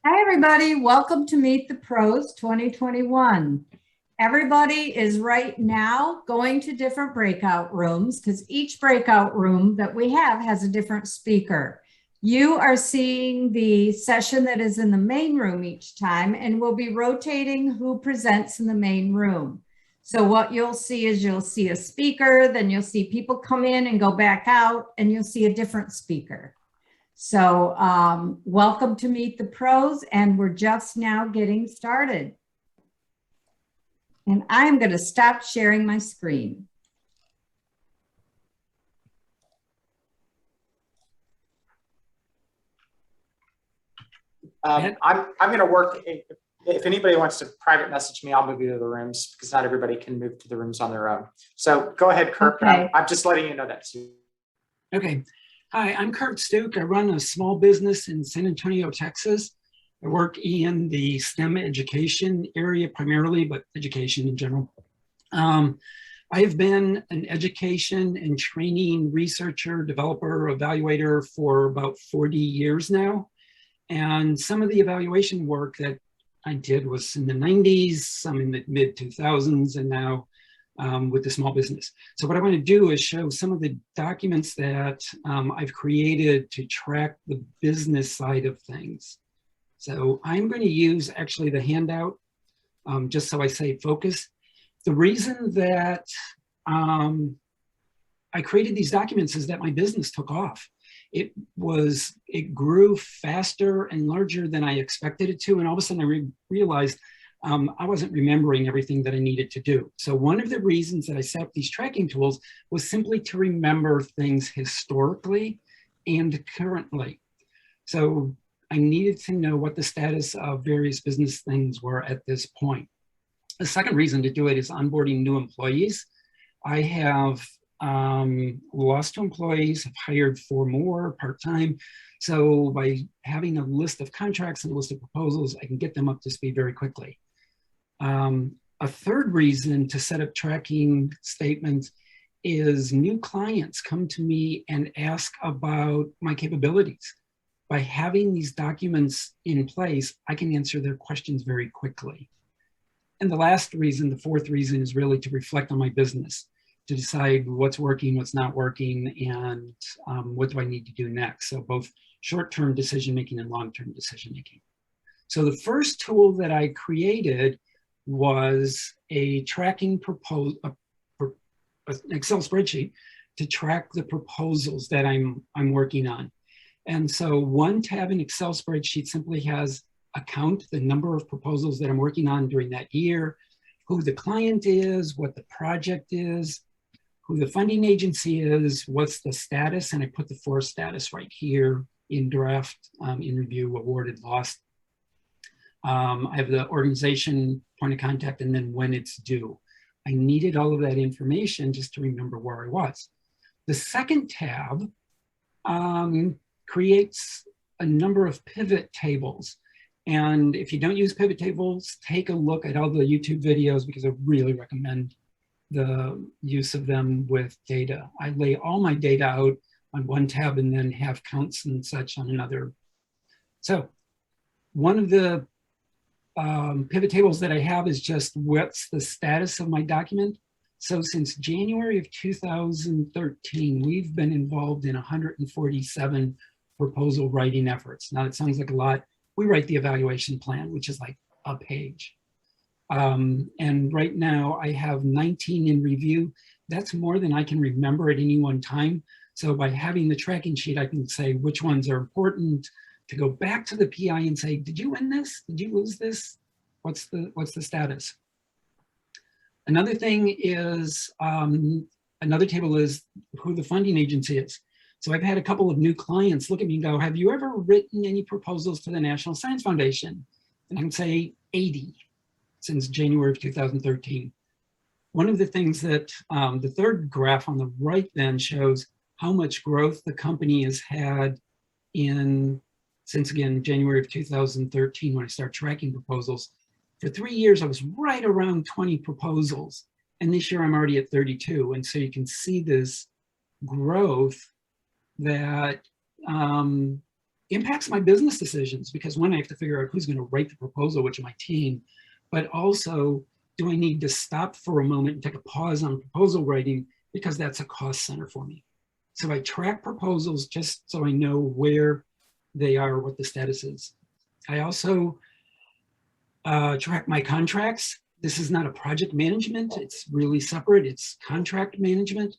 Hi, everybody. Welcome to Meet the Pros 2021. Everybody is right now going to different breakout rooms because each breakout room that we have has a different speaker. You are seeing the session that is in the main room each time, and we'll be rotating who presents in the main room. So what you'll see is you'll see a speaker, then you'll see people come in and go back out, and you'll see a different speaker. So welcome to Meet the Pros, and we're just now getting started. And I'm going to stop sharing my screen. I'm going to work. If anybody wants to private message me, I'll move you to the rooms because not everybody can move to the rooms on their own. So go ahead, Kirk. Okay. I'm just letting you know that too. Okay. Hi, I'm Steuck. I run a small business in San Antonio, Texas. I work in the STEM education area primarily, but education in general. I have been an education and training researcher, developer, evaluator for about 40 years now. And some of the evaluation work that I did was in the 90s, some in the mid 2000s, and now with the small business. So what I want to do is show some of the documents that I've created to track the business side of things. So I'm going to use actually the handout, just so I say focus. The reason that I created these documents is that my business took off. It grew faster and larger than I expected it to. And all of a sudden I realized I wasn't remembering everything that I needed to do. So one of the reasons that I set up these tracking tools was simply to remember things historically and currently. So I needed to know what the status of various business things were at this point. The second reason to do it is onboarding new employees. I have lost 2 employees, have hired 4 more part-time. So by having a list of contracts and a list of proposals, I can get them up to speed very quickly. A third reason to set up tracking statements is new clients come to me and ask about my capabilities. By having these documents in place, I can answer their questions very quickly. And the last reason, the fourth reason, is really to reflect on my business, to decide what's working, what's not working, and what do I need to do next. So both short-term decision-making and long-term decision-making. So the first tool that I created was a tracking an Excel spreadsheet to track the proposals that I'm working on. And so one tab in Excel spreadsheet simply has count the number of proposals that I'm working on during that year, who the client is, what the project is, who the funding agency is, what's the status, and I put the 4 status right here: in draft, in review, awarded, lost. I have the organization, point of contact, and then when it's due. I needed all of that information just to remember where I was. The second tab creates a number of pivot tables. And if you don't use pivot tables, take a look at all the YouTube videos because I really recommend the use of them with data. I lay all my data out on one tab and then have counts and such on another. So one of the pivot tables that I have is just what's the status of my document. So since January of 2013, we've been involved in 147 proposal writing efforts. Now it sounds like a lot. We write the evaluation plan, which is like a page. And right now I have 19 in review. That's more than I can remember at any one time. So by having the tracking sheet, I can say which ones are important, to go back to the PI and say, did you win this? Did you lose this? What's the status? Another thing is, another table is who the funding agency is. So I've had a couple of new clients look at me and go, have you ever written any proposals to the National Science Foundation? And I can say 80 since January of 2013. One of the things that the third graph on the right then shows how much growth the company has had since again, January of 2013, when I started tracking proposals. For 3 years, I was right around 20 proposals. And this year I'm already at 32. And so you can see this growth that impacts my business decisions because one, I have to figure out who's going to write the proposal, which is my team, but also do I need to stop for a moment and take a pause on proposal writing because that's a cost center for me. So I track proposals just so I know where they are, what the status is. I also track my contracts. This is not a project management. It's really separate. It's contract management.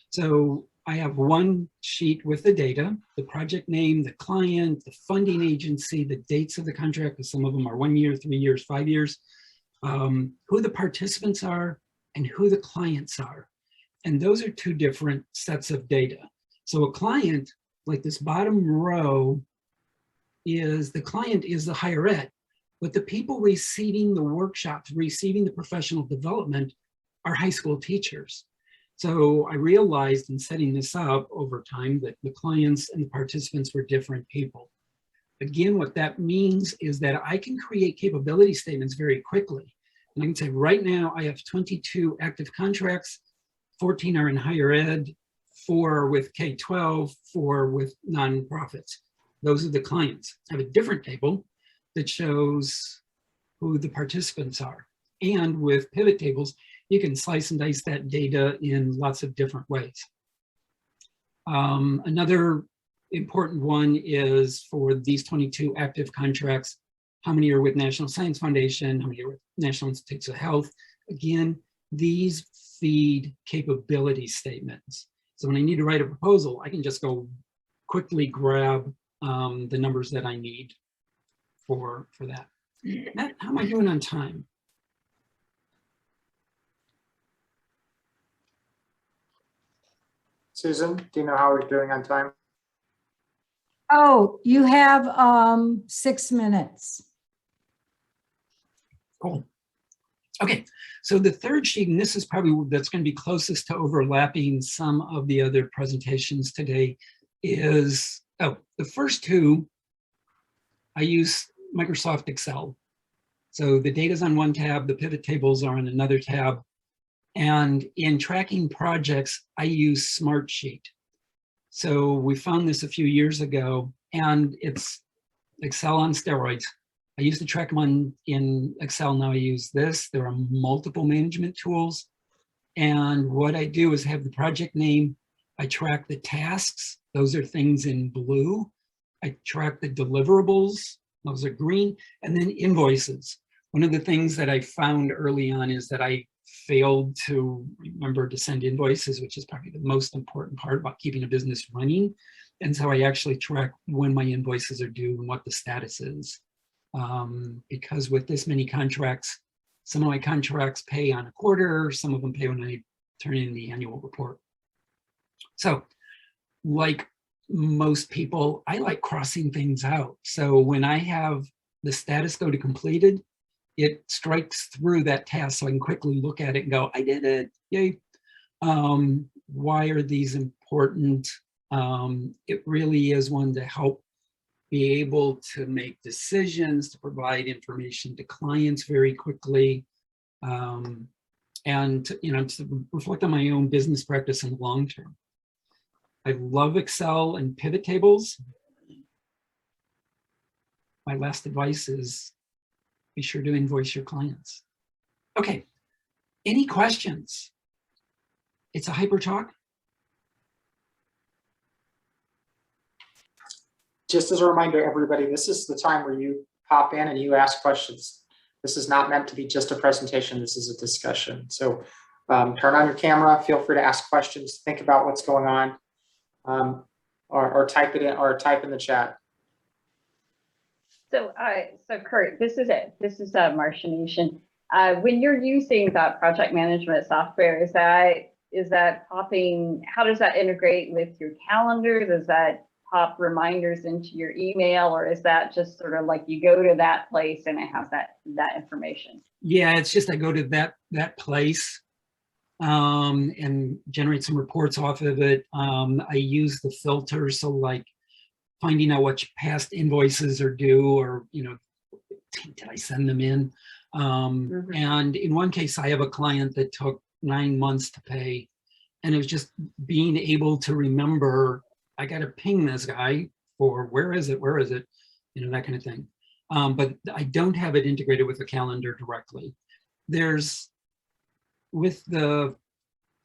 So I have one sheet with the data, the project name, the client, the funding agency, the dates of the contract, because some of them are 1 year, 3 years, 5 years, who the participants are, and who the clients are. And those are two different sets of data. So a client, like this bottom row, is the client is the higher ed, but the people receiving the workshops, receiving the professional development are high school teachers. So I realized in setting this up over time that the clients and the participants were different people. Again, what that means is that I can create capability statements very quickly. And I can say right now I have 22 active contracts, 14 are in higher ed, 4 are with K-12, 4 with nonprofits. Those are the clients. I have a different table that shows who the participants are. And with pivot tables, you can slice and dice that data in lots of different ways. Another important one is for these 22 active contracts, how many are with National Science Foundation, how many are with National Institutes of Health. Again, these feed capability statements. So when I need to write a proposal, I can just go quickly grab the numbers that I need for that. How am I doing on time? Susan, do you know how we're doing on time? Oh, you have 6 minutes. Cool. Okay, so the third sheet, and this is probably that's going to be closest to overlapping some of the other presentations today, is, the first two, I use Microsoft Excel. So the data's on one tab, the pivot tables are on another tab. And in tracking projects, I use Smartsheet. So we found this a few years ago, and it's Excel on steroids. I used to track them in Excel, now I use this. There are multiple management tools. And what I do is have the project name, I track the tasks, those are things in blue. I track the deliverables, those are green, and then invoices. One of the things that I found early on is that I failed to remember to send invoices, which is probably the most important part about keeping a business running. And so I actually track when my invoices are due and what the status is. Because with this many contracts, some of my contracts pay on a quarter, some of them pay when I turn in the annual report. So like most people, I like crossing things out. So when I have the status go to completed, it strikes through that task so I can quickly look at it and go, I did it, yay. Why are these important? It really is one to help be able to make decisions, to provide information to clients very quickly, and to reflect on my own business practice in the long term. I love Excel and pivot tables. My last advice is be sure to invoice your clients. Okay, any questions? It's a hyper talk. Just as a reminder, everybody, this is the time where you pop in and you ask questions. This is not meant to be just a presentation. This is a discussion. So turn on your camera, feel free to ask questions, think about what's going on, or type it in or type in the chat. So Kurt, this is it. This is Martian Nation. When you're using that project management software, is that popping? How does that integrate with your calendar? Does that pop reminders into your email, or is that just sort of like you go to that place and it has that information? Yeah, it's just I go to that place and generate some reports off of it. I use the filter, so like finding out which past invoices are due, or did I send them in? And in one case, I have a client that took 9 months to pay, and it was just being able to remember, I got to ping this guy for where is it, you know, that kind of thing. But I don't have it integrated with the calendar directly. There's, with the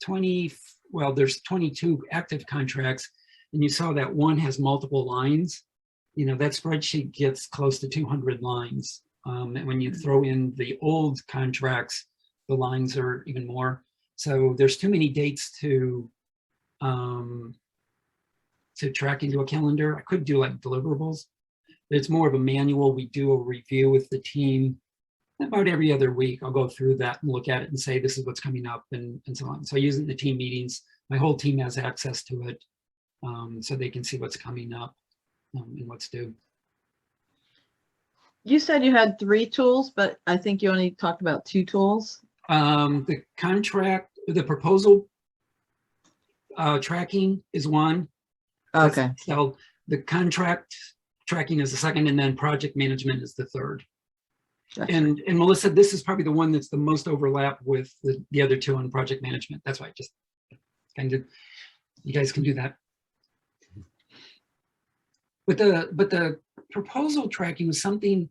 20, well, there's 22 active contracts, and you saw that one has multiple lines. You know, that spreadsheet gets close to 200 lines. And when you throw in the old contracts, the lines are even more. So there's too many dates to track into a calendar. I could do like deliverables. It's more of a manual. We do a review with the team about every other week. I'll go through that and look at it and say, this is what's coming up, and so on. So I use it in the team meetings. My whole team has access to it, so they can see what's coming up and what's due. You said you had 3 tools, but I think you only talked about 2 tools. The contract, the proposal tracking is one. Okay. So the contract tracking is the second, and then project management is the third. Gotcha. And Melissa, this is probably the one that's the most overlap with the other 2 on project management. That's why I just kind of, you guys can do that. But the proposal tracking was something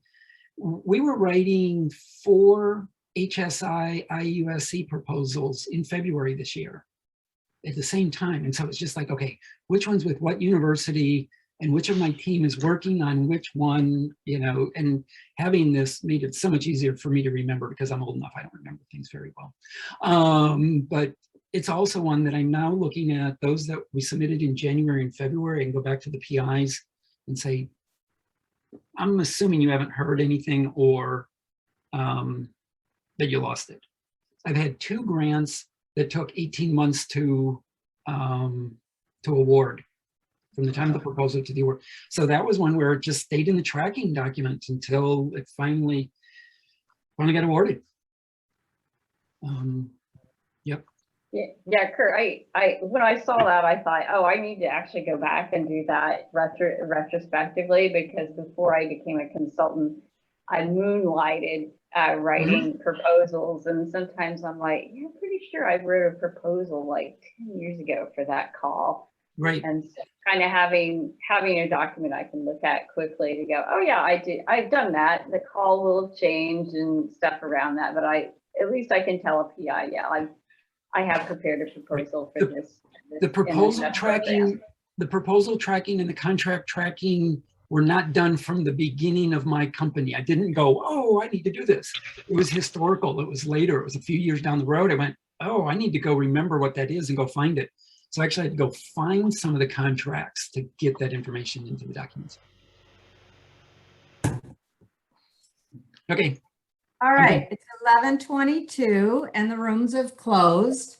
we were writing 4 HSI IUSC proposals in February this year at the same time. And so it's just like, okay, which one's with what university and which of my team is working on which one, you know, and having this made it so much easier for me to remember, because I'm old enough, I don't remember things very well. But it's also one that I'm now looking at those that we submitted in January and February, and go back to the PIs and say, I'm assuming you haven't heard anything, or that you lost it. I've had 2 grants that took 18 months to award, from the time of the proposal to the award. So that was one where it just stayed in the tracking document until it finally got awarded. Yep. Yeah, Kurt, I when I saw that, I thought, oh, I need to actually go back and do that retrospectively, because before I became a consultant, I moonlighted writing proposals, and sometimes I'm like, yeah, I'm pretty sure I wrote a proposal like 10 years ago for that call. Right. And so kind of having a document I can look at quickly to go, oh yeah, I've done that. The call will have changed and stuff around that, but at least I can tell a PI, yeah, I have prepared a proposal for this. The proposal tracking, and the contract tracking were not done from the beginning of my company. I didn't go, oh, I need to do this. It was historical. It was later. It was a few years down the road. I went, oh, I need to go remember what that is and go find it. So actually I had to go find some of the contracts to get that information into the documents. Okay. All right, it's 11:22 and the rooms have closed.